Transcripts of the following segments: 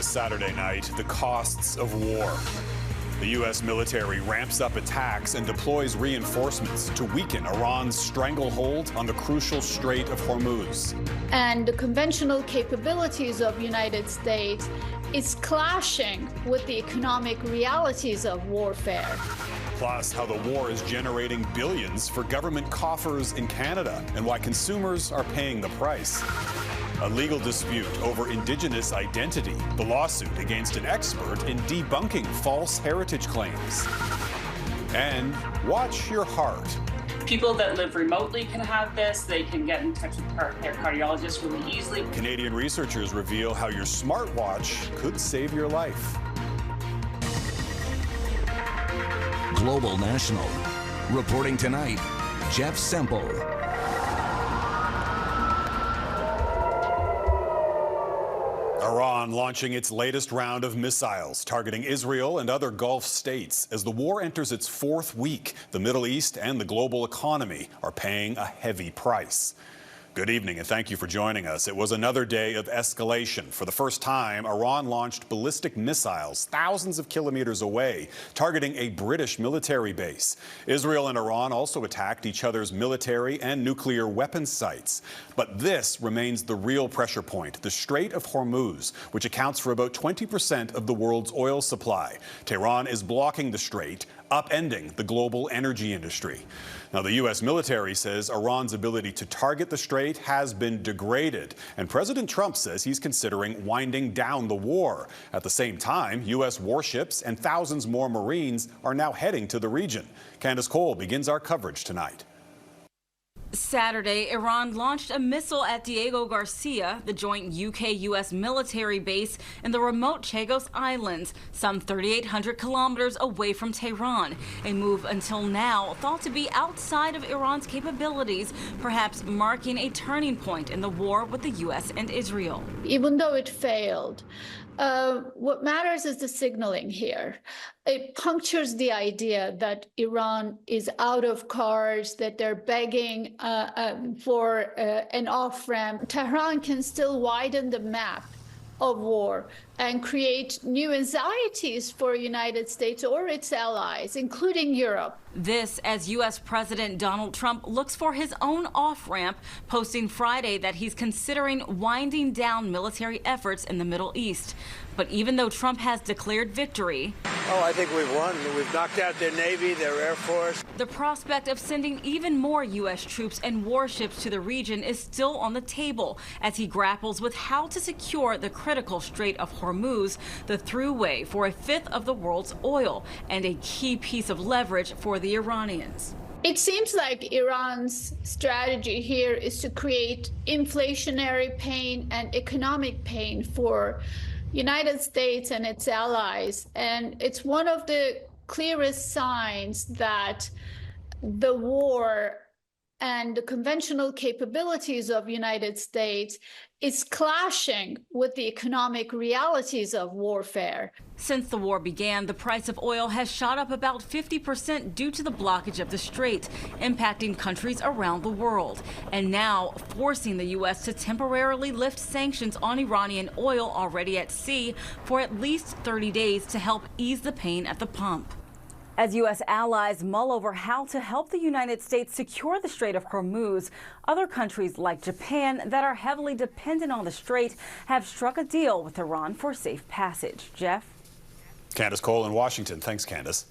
This Saturday night, the costs of war. The U.S. military ramps up attacks and deploys reinforcements to weaken Iran's stranglehold on the crucial Strait of Hormuz. And the conventional capabilities of the United States is clashing with the economic realities of warfare. Plus, how the war is generating billions for government coffers in Canada and why consumers are paying the price. A legal dispute over Indigenous identity, the lawsuit against an expert in debunking false heritage claims. And watch your heart. People that live remotely can have this. They can get in touch with their cardiologist really easily. Canadian researchers reveal how your smartwatch could save your life. Global National. Reporting tonight, Jeff Semple. Iran launching its latest round of missiles targeting Israel and other Gulf states. As the war enters its fourth week, the Middle East and the global economy are paying a heavy price. Good evening and thank you for joining us. It was another day of escalation. For the first time, Iran launched ballistic missiles thousands of kilometers away, targeting a British military base. Israel and Iran also attacked each other's military and nuclear weapons sites. But this remains the real pressure point, the Strait of Hormuz, which accounts for about 20% of the world's oil supply. Tehran is blocking the strait, upending the global energy industry. Now, the U.S. military says Iran's ability to target the strait has been degraded, and President Trump says he's considering winding down the war. At the same time, U.S. warships and thousands more Marines are now heading to the region. Candice Cole begins our coverage tonight. Saturday, Iran launched a missile at Diego Garcia, the joint U.K. U.S. military base in the remote Chagos Islands, some 3,800 kilometers away from Tehran, a move until now thought to be outside of Iran's capabilities, perhaps marking a turning point in the war with the U.S. and Israel. Even though it failed, what matters is the signaling here. It punctures the idea that Iran is out of cards, that they're begging for an off-ramp. Tehran can still widen the map of war and create new anxieties for the United States or its allies, including Europe. This as U.S. President Donald Trump looks for his own off-ramp, posting Friday that he's considering winding down military efforts in the Middle East. But even though Trump has declared victory, I think we've won. We've knocked out their Navy, their Air Force. The prospect of sending even more U.S. troops and warships to the region is still on the table as he grapples with how to secure the critical Strait of Hormuz, the throughway for a fifth of the world's oil and a key piece of leverage for the Iranians. It seems like Iran's strategy here is to create inflationary pain and economic pain for United States and its allies. And it's one of the clearest signs that the war and the conventional capabilities of the United States is clashing with the economic realities of warfare. Since the war began, the price of oil has shot up about 50% due to the blockage of the strait, impacting countries around the world, and now forcing the U.S. to temporarily lift sanctions on Iranian oil already at sea for at least 30 days to help ease the pain at the pump. As U.S. allies mull over how to help the United States secure the Strait of Hormuz, other countries like Japan that are heavily dependent on the strait have struck a deal with Iran for safe passage. Jeff? Candice Cole in Washington. Thanks, Candice.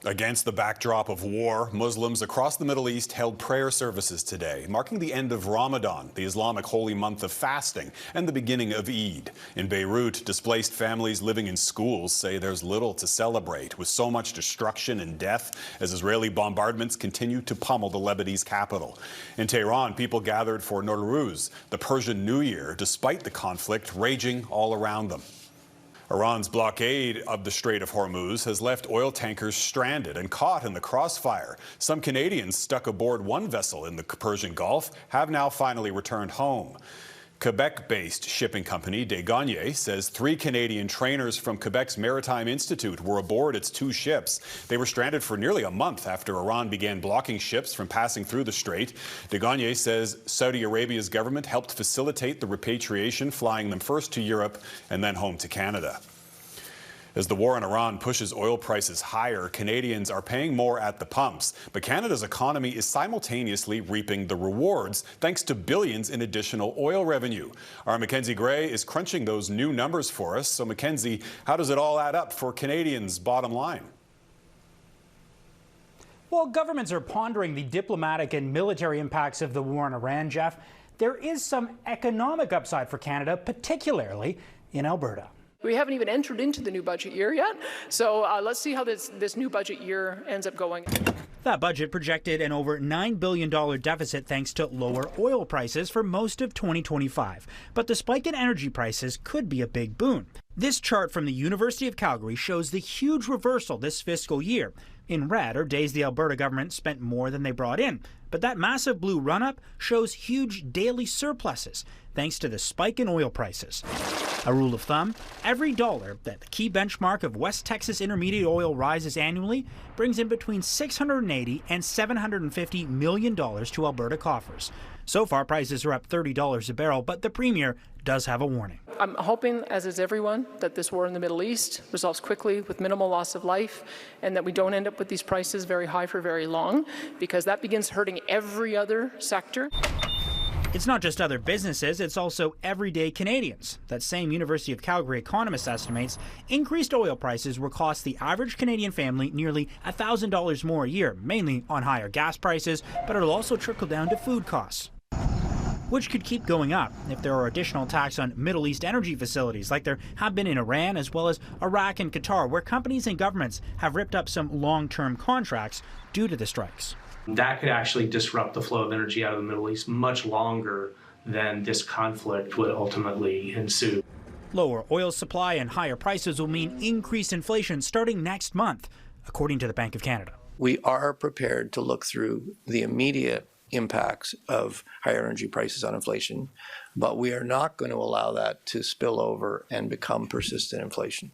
Against the backdrop of war, Muslims across the Middle East held prayer services today, marking the end of Ramadan, the Islamic holy month of fasting, and the beginning of Eid. In Beirut, displaced families living in schools say there's little to celebrate, with so much destruction and death as Israeli bombardments continue to pummel the Lebanese capital. In Tehran, people gathered for Nowruz, the Persian New Year, despite the conflict raging all around them. Iran's blockade of the Strait of Hormuz has left oil tankers stranded and caught in the crossfire. Some Canadians stuck aboard one vessel in the Persian Gulf have now finally returned home. Quebec-based shipping company Degraded says 3 Canadian trainers from Quebec's Maritime Institute were aboard its 2 ships. They were stranded for nearly a month after Iran began blocking ships from passing through the strait. Degraded says Saudi Arabia's government helped facilitate the repatriation, flying them first to Europe and then home to Canada. As the war in Iran pushes oil prices higher, Canadians are paying more at the pumps. But Canada's economy is simultaneously reaping the rewards thanks to billions in additional oil revenue. Our Mackenzie Gray is crunching those new numbers for us. So, Mackenzie, how does it all add up for Canadians' bottom line? Well, governments are pondering the diplomatic and military impacts of the war in Iran, Jeff. There is some economic upside for Canada, particularly in Alberta. We haven't even entered into the new budget year yet, so let's see how this new budget year ends up going. That budget projected an over $9 billion deficit thanks to lower oil prices for most of 2025. But the spike in energy prices could be a big boon. This chart from the University of Calgary shows the huge reversal this fiscal year. In red are days the Alberta government spent more than they brought in. But that massive blue run-up shows huge daily surpluses thanks to the spike in oil prices. A rule of thumb, every dollar that the key benchmark of West Texas Intermediate oil rises annually brings in between $680 and $750 million to Alberta coffers. So far, prices are up $30 a barrel, but the Premier does have a warning. I'm hoping, as is everyone, that this war in the Middle East resolves quickly with minimal loss of life and that we don't end up with these prices very high for very long, because that begins hurting every other sector. It's not just other businesses, it's also everyday Canadians. That same University of Calgary economist estimates increased oil prices will cost the average Canadian family nearly $1,000 more a year, mainly on higher gas prices, but it'll also trickle down to food costs, which could keep going up if there are additional attacks on Middle East energy facilities like there have been in Iran as well as Iraq and Qatar, where companies and governments have ripped up some long-term contracts due to the strikes. That could actually disrupt the flow of energy out of the Middle East much longer than this conflict would ultimately ensue. Lower oil supply and higher prices will mean increased inflation starting next month, according to the Bank of Canada. We are prepared to look through the immediate impacts of higher energy prices on inflation, but we are not going to allow that to spill over and become persistent inflation.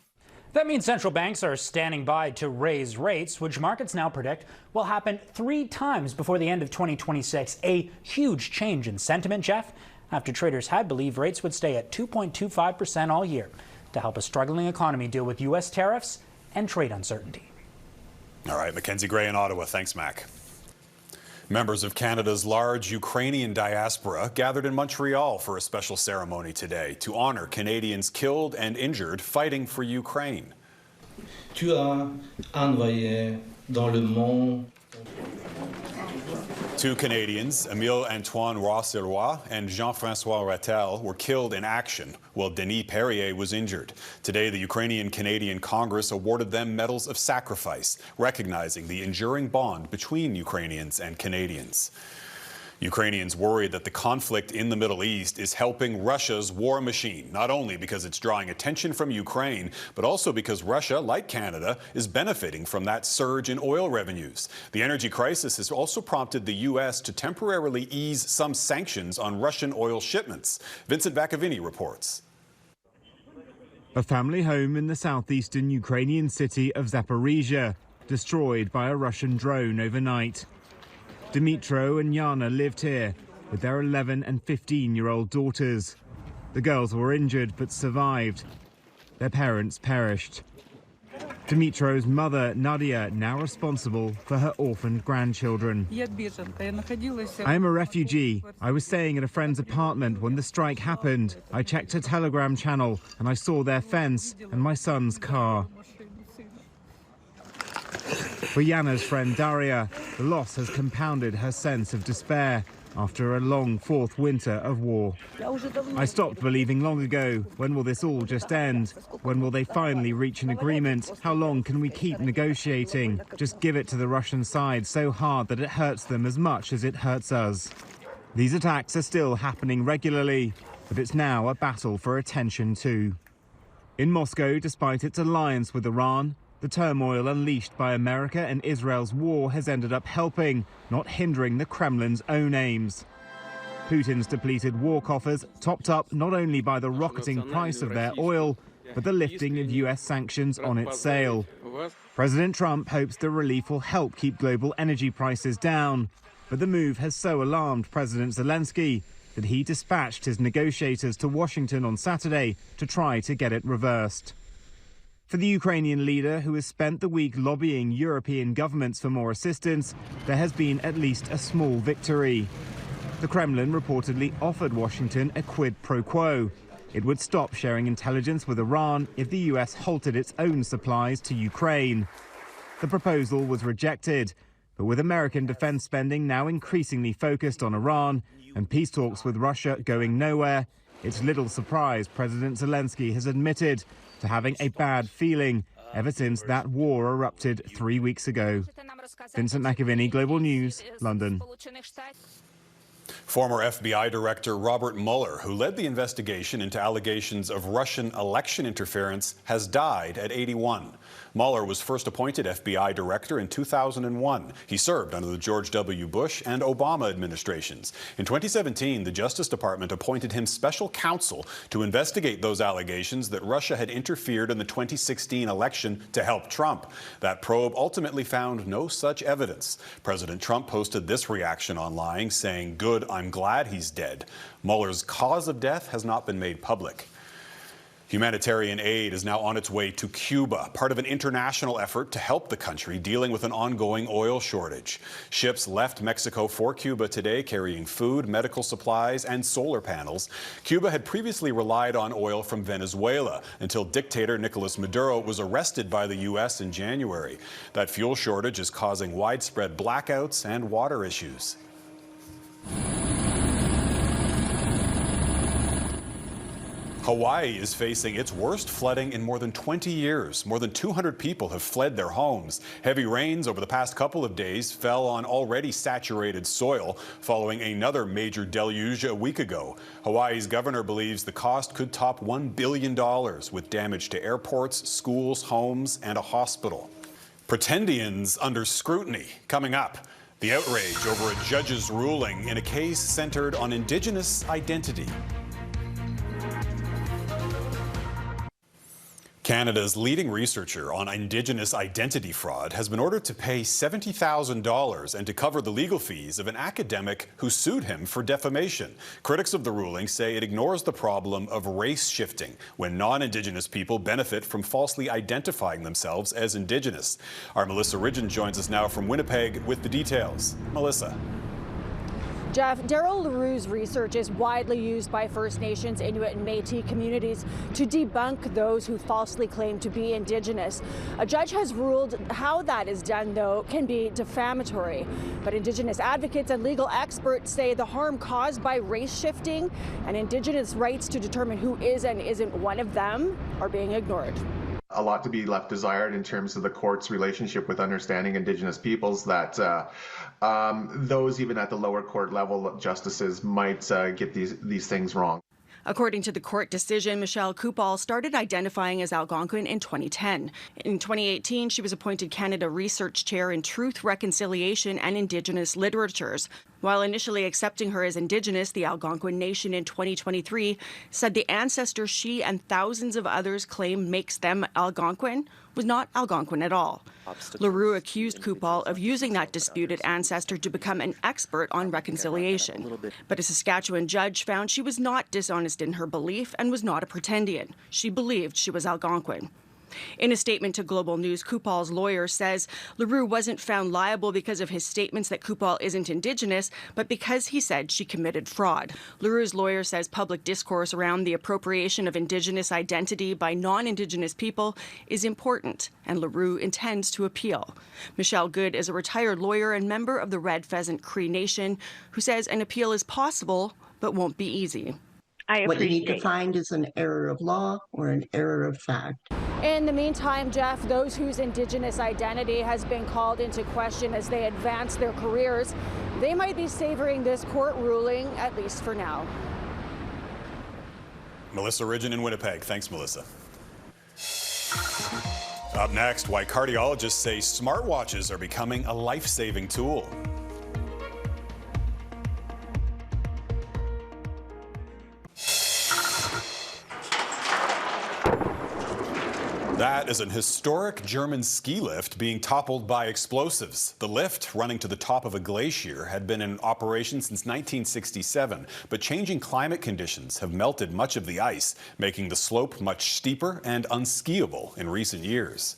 That means central banks are standing by to raise rates, which markets now predict will happen 3 times before the end of 2026. A huge change in sentiment, Jeff, after traders had believed rates would stay at 2.25% all year to help a struggling economy deal with U.S. tariffs and trade uncertainty. All right, Mackenzie Gray in Ottawa. Thanks, Mac. Members of Canada's large Ukrainian diaspora gathered in Montreal for a special ceremony today to honor Canadians killed and injured fighting for Ukraine. Tu as envoyé dans le monde. 2 Canadians, Émile-Antoine Roy and Jean-François Rattel, were killed in action, while Denis Perrier was injured. Today, the Ukrainian-Canadian Congress awarded them medals of sacrifice, recognizing the enduring bond between Ukrainians and Canadians. Ukrainians worry that the conflict in the Middle East is helping Russia's war machine, not only because it's drawing attention from Ukraine, but also because Russia, like Canada, is benefiting from that surge in oil revenues. The energy crisis has also prompted the U.S. to temporarily ease some sanctions on Russian oil shipments. Vincent Vacavini reports. A family home in the southeastern Ukrainian city of Zaporizhia, destroyed by a Russian drone overnight. Dmitro and Yana lived here with their 11 and 15-year-old daughters. The girls were injured but survived. Their parents perished. Dmitro's mother, Nadia, now responsible for her orphaned grandchildren. I am a refugee. I was staying at a friend's apartment when the strike happened. I checked a Telegram channel and I saw their fence and my son's car. For Yana's friend Daria, the loss has compounded her sense of despair after a long 4th winter of war. I stopped believing long ago. When will this all just end? When will they finally reach an agreement? How long can we keep negotiating? Just give it to the Russian side so hard that it hurts them as much as it hurts us. These attacks are still happening regularly, but it's now a battle for attention too. In Moscow, despite its alliance with Iran, the turmoil unleashed by America and Israel's war has ended up helping, not hindering the Kremlin's own aims. Putin's depleted war coffers topped up not only by the rocketing price of their oil, but the lifting of U.S. sanctions on its sale. President Trump hopes the relief will help keep global energy prices down. But the move has so alarmed President Zelensky that he dispatched his negotiators to Washington on Saturday to try to get it reversed. For the Ukrainian leader, who has spent the week lobbying European governments for more assistance, there has been at least a small victory. The Kremlin reportedly offered Washington a quid pro quo. It would stop sharing intelligence with Iran if the U.S. halted its own supplies to Ukraine. The proposal was rejected, but with American defense spending now increasingly focused on Iran and peace talks with Russia going nowhere, it's little surprise President Zelensky has admitted to having a bad feeling ever since that war erupted 3 weeks ago. Vincent McAviney, Global News, London. Former FBI Director Robert Mueller, who led the investigation into allegations of Russian election interference, has died at 81. Mueller was first appointed FBI Director in 2001. He served under the George W. Bush and Obama administrations. In 2017, the Justice Department appointed him special counsel to investigate those allegations that Russia had interfered in the 2016 election to help Trump. That probe ultimately found no such evidence. President Trump posted this reaction online, saying, "Good, I'm glad he's dead." Mueller's cause of death has not been made public. Humanitarian aid is now on its way to Cuba, part of an international effort to help the country dealing with an ongoing oil shortage. Ships left Mexico for Cuba today, carrying food, medical supplies, and solar panels. Cuba had previously relied on oil from Venezuela until dictator Nicolas Maduro was arrested by the U.S. in January. That fuel shortage is causing widespread blackouts and water issues. Hawaii is facing its worst flooding in more than 20 years. More than 200 people have fled their homes. Heavy rains over the past couple of days fell on already saturated soil following another major deluge a week ago. Hawaii's governor believes the cost could top $1 billion, with damage to airports, schools, homes, and a hospital. Pretendians under scrutiny. Coming up, the outrage over a judge's ruling in a case centered on Indigenous identity. Canada's leading researcher on Indigenous identity fraud has been ordered to pay $70,000 and to cover the legal fees of an academic who sued him for defamation. Critics of the ruling say it ignores the problem of race shifting when non-Indigenous people benefit from falsely identifying themselves as Indigenous. Our Melissa Ridgen joins us now from Winnipeg with the details. Melissa. Jeff, Daryl LaRue's research is widely used by First Nations, Inuit and Métis communities to debunk those who falsely claim to be Indigenous. A judge has ruled how that is done, though, can be defamatory. But Indigenous advocates and legal experts say the harm caused by race shifting and Indigenous rights to determine who is and isn't one of them are being ignored. A lot to be left desired in terms of the court's relationship with understanding Indigenous peoples, that those even at the lower court level justices might get these things wrong. According to the court decision, Michelle Coupal started identifying as Algonquin in 2010. In 2018, she was appointed Canada Research Chair in Truth, Reconciliation and Indigenous Literatures. While initially accepting her as Indigenous, the Algonquin Nation in 2023 said the ancestor she and thousands of others claim makes them Algonquin was not Algonquin at all. LaRue accused Coupal of using that disputed ancestor to become an expert on reconciliation. But a Saskatchewan judge found she was not dishonest in her belief and was not a pretendian. She believed she was Algonquin. In a statement to Global News, Coupal's lawyer says LaRue wasn't found liable because of his statements that Coupal isn't Indigenous, but because he said she committed fraud. LaRue's lawyer says public discourse around the appropriation of Indigenous identity by non-Indigenous people is important, and LaRue intends to appeal. Michelle Good is a retired lawyer and member of the Red Pheasant Cree Nation, who says an appeal is possible, but won't be easy. What you need to find is an error of law or an error of fact. In the meantime, Jeff, those whose Indigenous identity has been called into question as they advance their careers, they might be savoring this court ruling, at least for now. Melissa Ridgen in Winnipeg. Thanks, Melissa. Up next, why cardiologists say smartwatches are becoming a life-saving tool. is an historic German ski lift being toppled by explosives. The lift, running to the top of a glacier, had been in operation since 1967, but changing climate conditions have melted much of the ice, making the slope much steeper and unskiable in recent years.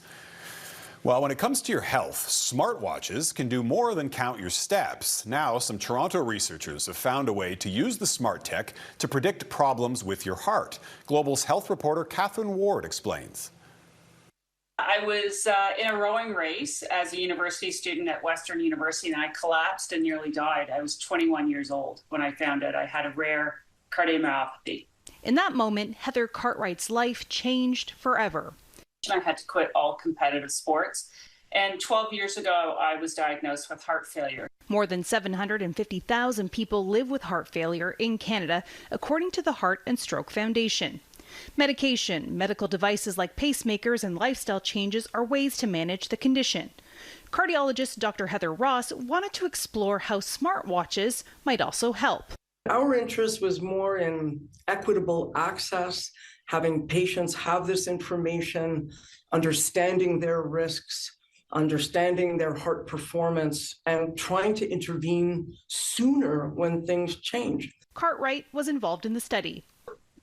Well, when it comes to your health, smartwatches can do more than count your steps. Now, some Toronto researchers have found a way to use the smart tech to predict problems with your heart. Global's health reporter Catherine Ward explains. I was in a rowing race as a university student at Western University, and I collapsed and nearly died. I was 21 years old when I found out I had a rare cardiomyopathy. In that moment, Heather Cartwright's life changed forever. I had to quit all competitive sports. And 12 years ago, I was diagnosed with heart failure. More than 750,000 people live with heart failure in Canada, according to the Heart and Stroke Foundation. Medication, medical devices like pacemakers, and lifestyle changes are ways to manage the condition. Cardiologist Dr. Heather Ross wanted to explore how smartwatches might also help. Our interest was more in equitable access, having patients have this information, understanding their risks, understanding their heart performance, and trying to intervene sooner when things change. Cartwright was involved in the study.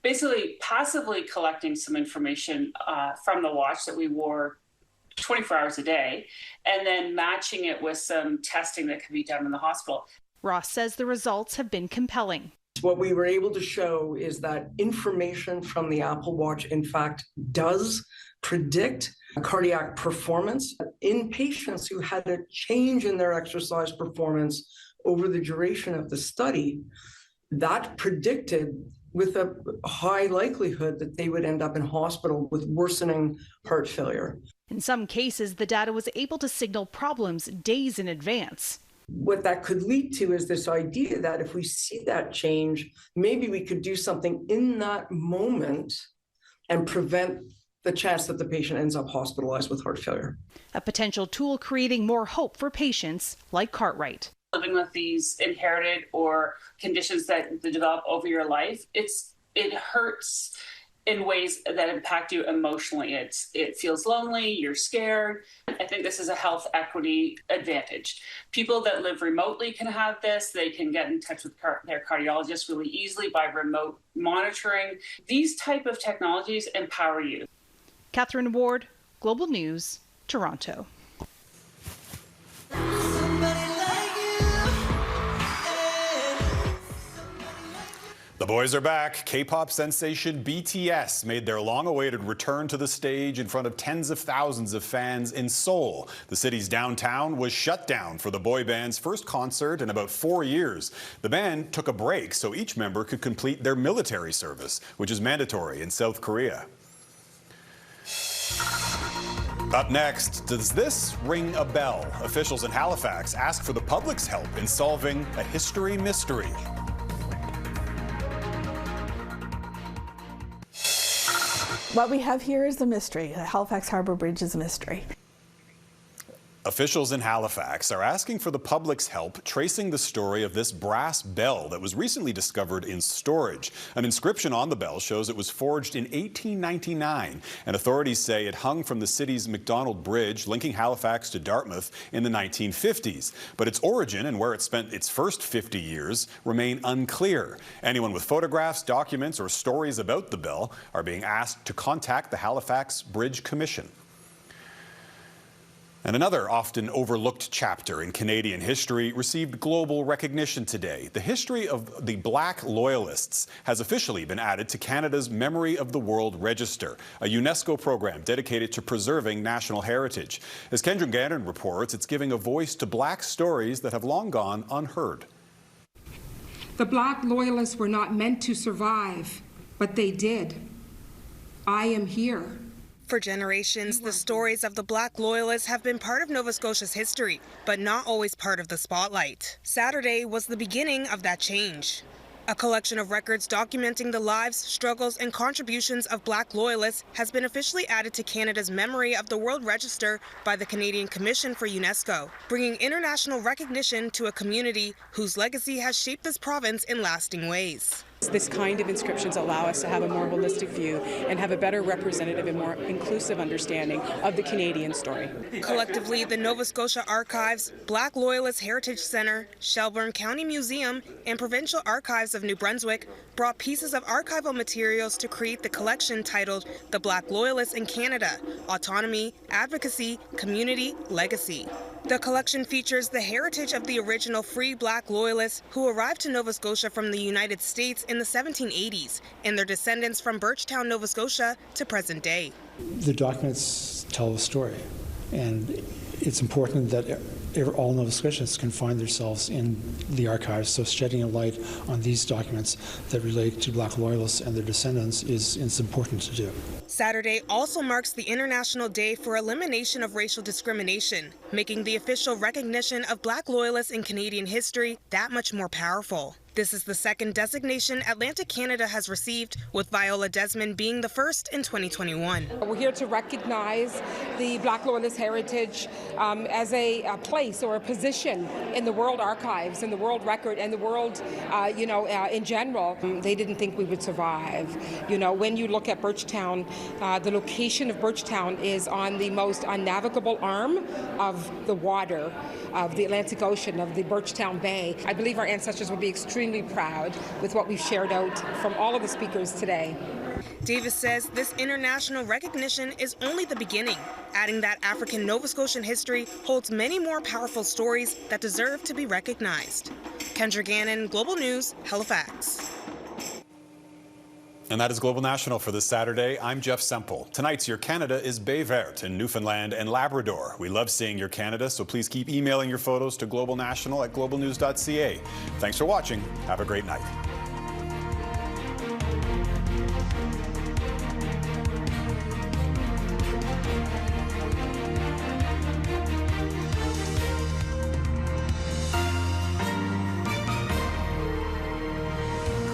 Basically, passively collecting some information from the watch that we wore 24 hours a day, and then matching it with some testing that can be done in the hospital. Ross says the results have been compelling. What we were able to show is that information from the Apple Watch, in fact, does predict cardiac performance in patients who had a change in their exercise performance over the duration of the study. That predicted with a high likelihood that they would end up in hospital with worsening heart failure. In some cases, the data was able to signal problems days in advance. What that could lead to is this idea that if we see that change, maybe we could do something in that moment and prevent the chance that the patient ends up hospitalized with heart failure. A potential tool creating more hope for patients like Cartwright. Living with these inherited or conditions that develop over your life, it hurts in ways that impact you emotionally. It feels lonely, you're scared. I think this is a health equity advantage. People that live remotely can have this. They can get in touch with their cardiologist really easily by remote monitoring. These type of technologies empower you. Catherine Ward, Global News, Toronto. The boys are back. K-pop sensation BTS made their long-awaited return to the stage in front of tens of thousands of fans in Seoul. The city's downtown was shut down for the boy band's first concert in about 4 years. The band took a break so each member could complete their military service, which is mandatory in South Korea. Up next, does this ring a bell? Officials in Halifax ask for the public's help in solving a history mystery. What we have here is a mystery. The Halifax Harbour Bridge is a mystery. Officials in Halifax are asking for the public's help tracing the story of this brass bell that was recently discovered in storage. An inscription on the bell shows it was forged in 1899, and authorities say it hung from the city's McDonald Bridge linking Halifax to Dartmouth in the 1950s. But its origin and where it spent its first 50 years remain unclear. Anyone with photographs, documents, or stories about the bell are being asked to contact the Halifax Bridge Commission. And another often overlooked chapter in Canadian history received global recognition today. The history of the Black Loyalists has officially been added to Canada's Memory of the World Register, a UNESCO program dedicated to preserving national heritage. As Kendra Gannon reports, it's giving a voice to Black stories that have long gone unheard. The Black Loyalists were not meant to survive, but they did. I am here. For generations, the stories of the Black Loyalists have been part of Nova Scotia's history, but not always part of the spotlight. Saturday was the beginning of that change. A collection of records documenting the lives, struggles, and contributions of Black Loyalists has been officially added to Canada's Memory of the World Register by the Canadian Commission for UNESCO, bringing international recognition to a community whose legacy has shaped this province in lasting ways. This kind of inscriptions allow us to have a more holistic view and have a better representative and more inclusive understanding of the Canadian story. Collectively, the Nova Scotia Archives, Black Loyalist Heritage Centre, Shelburne County Museum, and Provincial Archives of New Brunswick brought pieces of archival materials to create the collection titled The Black Loyalists in Canada: Autonomy, Advocacy, Community, Legacy. The collection features the heritage of the original free Black Loyalists who arrived to Nova Scotia from the United States in the 1780s and their descendants from Birchtown, Nova Scotia to present day. The documents tell a story, and it's important that all Nova Scotians can find themselves in the archives, so shedding a light on these documents that relate to Black Loyalists and their descendants is important to do. Saturday also marks the International Day for Elimination of Racial Discrimination, making the official recognition of Black Loyalists in Canadian history that much more powerful. This is the second designation Atlantic Canada has received, with Viola Desmond being the first in 2021. We're here to recognize the Black Loyalist heritage as a place or a position in the World Archives, in the World Record, and the world, in general. They didn't think we would survive. When you look at Birchtown, the location of Birchtown is on the most unnavigable arm of the water, of the Atlantic Ocean, of the Birchtown Bay. I believe our ancestors will be extremely proud with what we've shared out from all of the speakers today. Davis says this international recognition is only the beginning, adding that African Nova Scotian history holds many more powerful stories that deserve to be recognized. Kendra Gannon, Global News, Halifax. And that is Global National for this Saturday. I'm Jeff Semple. Tonight's Your Canada is Baie Verte in Newfoundland and Labrador. We love seeing your Canada, so please keep emailing your photos to globalnational@globalnews.ca. Thanks for watching. Have a great night.